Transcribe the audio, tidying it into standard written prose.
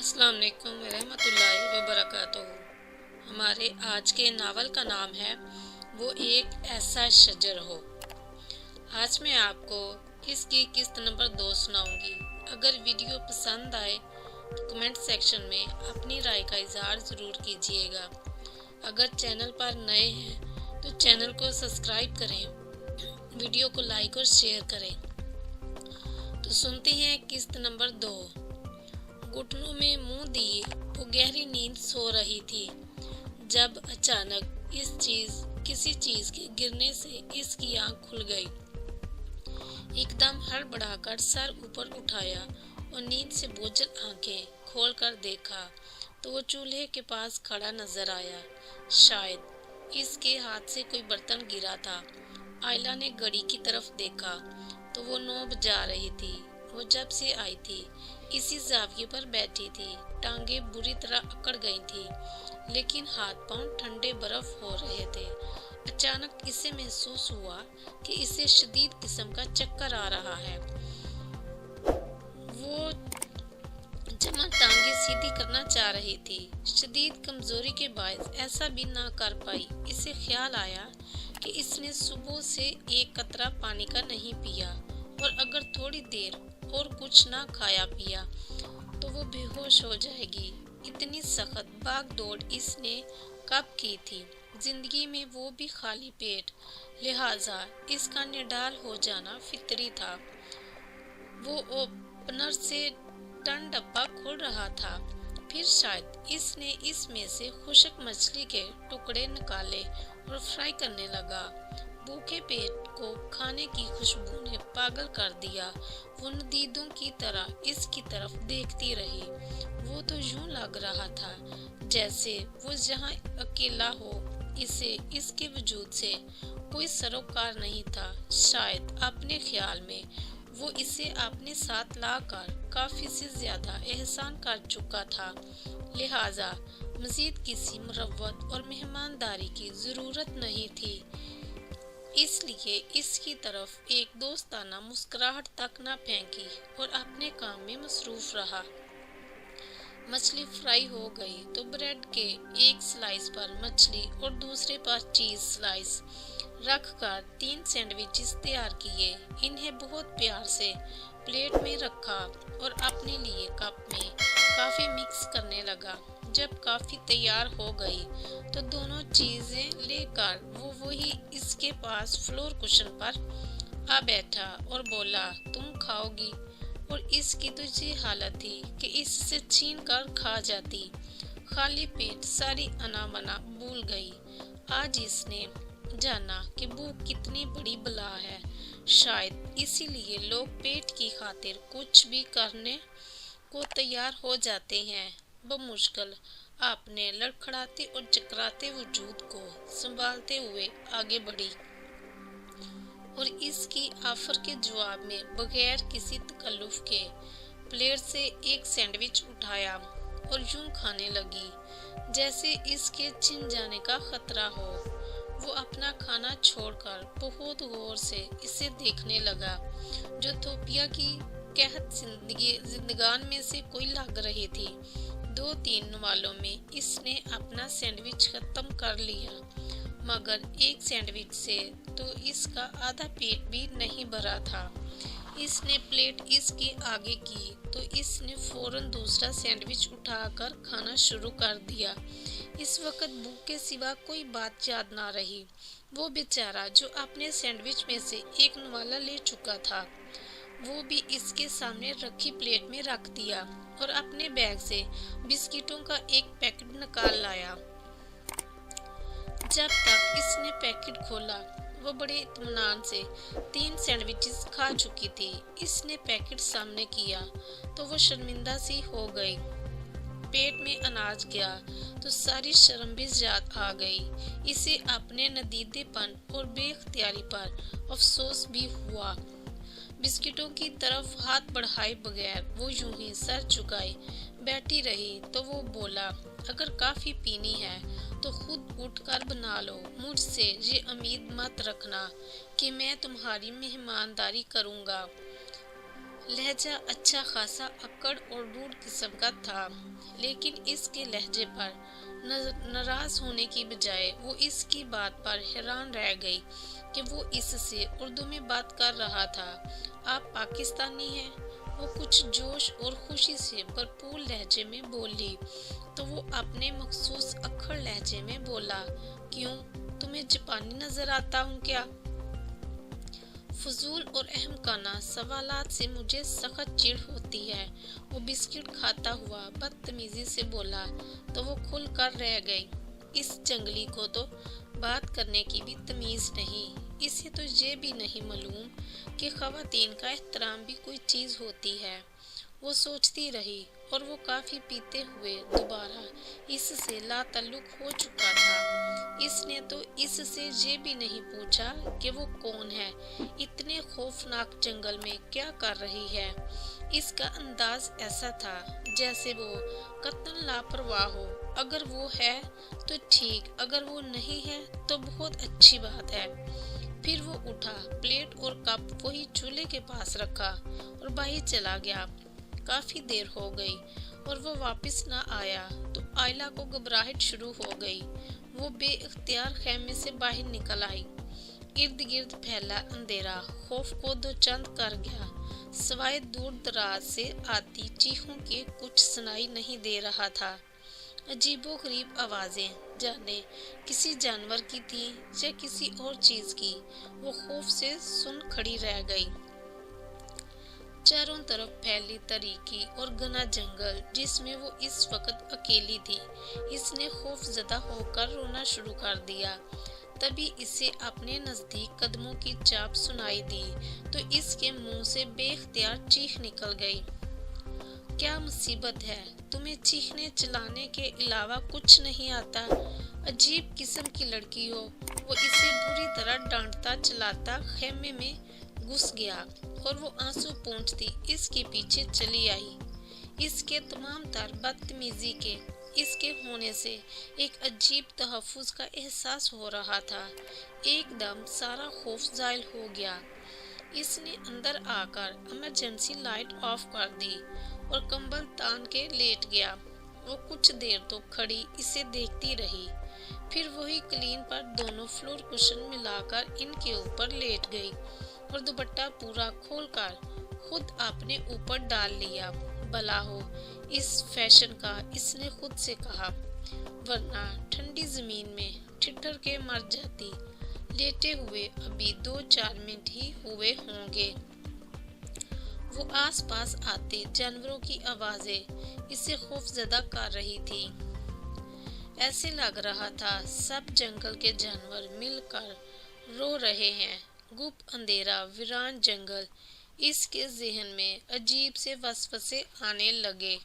अस्सलाम वालेकुम रहमतुल्लाहि वबरकातुहू। हमारे आज के नावल का नाम है वो एक ऐसा शजर हो। आज मैं आपको इसकी किस्त नंबर 2 सुनाऊंगी। अगर वीडियो पसंद आए तो कमेंट सेक्शन में अपनी राय का इजहार ज़रूर कीजिएगा। अगर चैनल पर नए हैं तो चैनल को सब्सक्राइब करें, वीडियो को लाइक और शेयर करें। तो सुनते हैं किस्त नंबर 2। घुटनों में मुंह दिए वो गहरी नींद सो रही थी जब अचानक किसी चीज के गिरने से इसकी आंख खुल गई। एकदम हड़बड़ाकर सर ऊपर उठाया और नींद से बोझल आंखें खोलकर देखा तो वो चूल्हे के पास खड़ा नजर आया। शायद इसके हाथ से कोई बर्तन गिरा था। आयला ने घड़ी की तरफ देखा तो वो 9 बजा रही थी। वो जब से आई थी इसी जाविये पर बैठी थी। टांगे बुरी तरह अकड़ गई थी, लेकिन हाथ पांव ठंडे बर्फ हो रहे थे। अचानक इसे महसूस हुआ कि इसे शदीद किस्म का चक्कर आ रहा है। वो जमा टांगे सीधी करना चाह रही थी। शदीद कमजोरी के बायस ऐसा भी ना कर पाई। इसे ख्याल आया कि इसने सुबह से एक कतरा पानी का नहीं पिया और अगर थोड़ी देर और कुछ ना खाया पिया तो वो बेहोश हो जाएगी। इतनी सख्त भाग दौड़ इसने कब की थी जिंदगी में, वो भी खाली पेट। लिहाजा इसका निडाल हो जाना फितरी था। वो ओपनर से टन डब्बा खोल रहा था। फिर शायद इसने इसमें से खुशक मछली के टुकड़े निकाले और फ्राई करने लगा। भूखे पेट को खाने की खुशबू ने पागल कर दिया। वो नदीदों की तरह इसकी तरफ देखती रही। वो तो यूं लग रहा था जैसे वो जहां अकेला हो। इसे इसके वजूद से कोई सरोकार नहीं था। शायद अपने ख्याल में वो इसे अपने साथ लाकर काफी से ज्यादा एहसान कर चुका था। लिहाजा मजीद किसी मुरव्वत और मेहमानदारी की जरूरत नहीं थी। इसलिए इसकी तरफ एक दोस्ताना मुस्कुराहट तक न फेंकी और अपने काम में मसरूफ रहा। मछली फ्राई हो गई तो ब्रेड के एक स्लाइस पर मछली और दूसरे पर चीज स्लाइस रखकर 3 सैंडविचेस तैयार किए। इन्हें बहुत प्यार से प्लेट में रखा और अपने लिए कप में कॉफी मिक्स करने लगा। जब कॉफी तैयार हो गई तो दोनों चीजें लेकर वो वही इसके पास फ्लोर कुशन पर आ बैठा और बोला, तुम खाओगी? और इसकी तो ये हालत थी कि इससे छीन कर खा जाती। खाली पेट सारी अना बना भूल गई। आज इसने जाना कि भूख कितनी बड़ी बला है। शायद इसीलिए लोग पेट की खातिर कुछ भी करने को तैयार हो जाते हैं। बमुश्किल आपने लड़खड़ाते और चकराते वजूद को संभालते हुए आगे बढ़ी और इसकी ऑफर के जवाब में बगैर किसी तकल्लुफ के प्लेट से एक सैंडविच उठाया और यूं खाने लगी जैसे इसके छिन जाने का खतरा हो। वो अपना खाना छोड़कर बहुत गौर से इसे देखने लगा। जो थोपिया की कहत जिंदगान में से कोई लग रही थी। 2-3 वालों में इसने अपना सैंडविच खत्म कर लिया, मगर एक सैंडविच से तो इसका आधा पेट भी नहीं भरा था। इसने प्लेट इसके आगे की तो इसने फौरन दूसरा सैंडविच उठाकर खाना शुरू कर दिया। इस वक्त भूख के सिवा कोई बात याद ना रही। वो बेचारा जो अपने सैंडविच में से एक नवाला ले चुका था वो भी इसके सामने रखी प्लेट में रख दिया और अपने बैग से बिस्किटों का एक पैकेट निकाल लाया। जब तक इसने पैकेट खोला वो बड़े इत्मीनान से 3 सैंडविचेस खा चुकी थी। इसने पैकेट सामने किया तो वो शर्मिंदा सी हो गई। पेट में अनाज गया तो सारी शर्म भी याद आ गई। इसे अपने नदीदेपन और बेख्तियारी पर अफसोस भी हुआ। बिस्किटों की तरफ हाथ बढ़ाए बगैर वो यूं ही सर झुकाए बैठी रही तो वो बोला, अगर कॉफी पीनी है तो खुद उठकर बना लो। मुझसे ये उम्मीद मत रखना कि मैं तुम्हारी मेहमानदारी करूंगा। لہجہ اچھا خاصا اکڑ اور روڈ قسم کا تھا، لیکن اس کے لہجے پر ناراض ہونے کی بجائے وہ اس کی بات پر حیران رہ گئی کہ وہ اس سے اردو میں بات کر رہا تھا۔ آپ پاکستانی ہیں؟ وہ کچھ جوش اور خوشی سے بھرپور لہجے میں بولی تو وہ اپنے مخصوص اکھڑ لہجے میں بولا، کیوں تمہیں جاپانی نظر آتا ہوں کیا؟ فضول اور احمقانہ سوالات سے مجھے سخت چڑ ہوتی ہے، وہ بسکٹ کھاتا ہوا بدتمیزی سے بولا تو وہ کھل کر رہ گئی۔ اس جنگلی کو تو بات کرنے کی بھی تمیز نہیں، اسے تو یہ بھی نہیں معلوم کہ خواتین کا احترام بھی کوئی چیز ہوتی ہے۔ وہ سوچتی رہی اور وہ کافی پیتے ہوئے دوبارہ اس سے لا تعلق ہو چکا تھا۔ اس نے تو اس سے یہ بھی نہیں پوچھا کہ وہ کون ہے، اتنے خوفناک جنگل میں کیا کر رہی ہے۔ اس کا انداز ایسا تھا جیسے وہ قطعاً لاپرواہ ہو، اگر وہ ہے تو ٹھیک، اگر وہ نہیں ہے تو بہت اچھی بات ہے۔ پھر وہ اٹھا، پلیٹ اور کپ وہی چولہے کے پاس رکھا اور باہر چلا گیا۔ کافی دیر ہو گئی اور وہ واپس نہ آیا تو آئلہ کو گھبراہٹ شروع ہو گئی۔ وہ بے اختیار خیمے سے باہر نکل آئی۔ ارد گرد پھیلا اندھیرا خوف کو دو چند کر گیا، سوائے دور دراز سے آتی چیخوں کے کچھ سنائی نہیں دے رہا تھا۔ عجیب و غریب آوازیں، جانے کسی جانور کی تھی یا کسی اور چیز کی، وہ خوف سے سن کھڑی رہ گئی۔ چاروں طرف پھیلی تاریکی اور گھنا جنگل جس میں وہ اس وقت اکیلی تھی۔ اس نے خوف زدہ ہو کر رونا شروع کر دیا۔ تبھی اسے اپنے نزدیک قدموں کی چاپ سنائی دی تو اس کے منہ سے بے اختیار چیخ نکل گئی۔ کیا مصیبت ہے، تمہیں چیخنے چلانے کے علاوہ کچھ نہیں آتا؟ عجیب قسم کی لڑکی ہو۔ وہ اسے بری طرح ڈانٹتا چلاتا خیمے میں گھس گیا اور وہ آنسو پونچھتی اس کے پیچھے چلی آئی۔ اس کے تمام تر بدتمیزی کے اس کے ہونے سے ایک عجیب تحفظ کا احساس ہو رہا تھا۔ ایک دم سارا خوف زائل ہو گیا۔ اس نے اندر آ کر ایمرجنسی لائٹ آف کر دی اور کمبل تان کے لیٹ گیا۔ وہ کچھ دیر تو کھڑی اسے دیکھتی رہی، پھر وہی قالین پر دونوں فلور کشن ملا کر ان کے اوپر لیٹ گئی اور دوپٹہ پورا کھول کر خود اپنے اوپر ڈال لیا۔ بھلا ہو اس فیشن کا، اس نے خود سے کہا، ورنہ ٹھنڈی زمین میں ٹھٹر کے مر جاتی۔ لیٹے ہوئے ابھی 2-4 منٹ ہی ہوئے ہوں گے۔ وہ آس پاس آتے جانوروں کی آوازیں اسے خوف زدہ کر رہی تھی۔ ایسے لگ رہا تھا سب جنگل کے جانور مل کر رو رہے ہیں۔ گپ اندھیرا ویران جنگل، اس کے ذہن میں عجیب سے وسوسے آنے لگے۔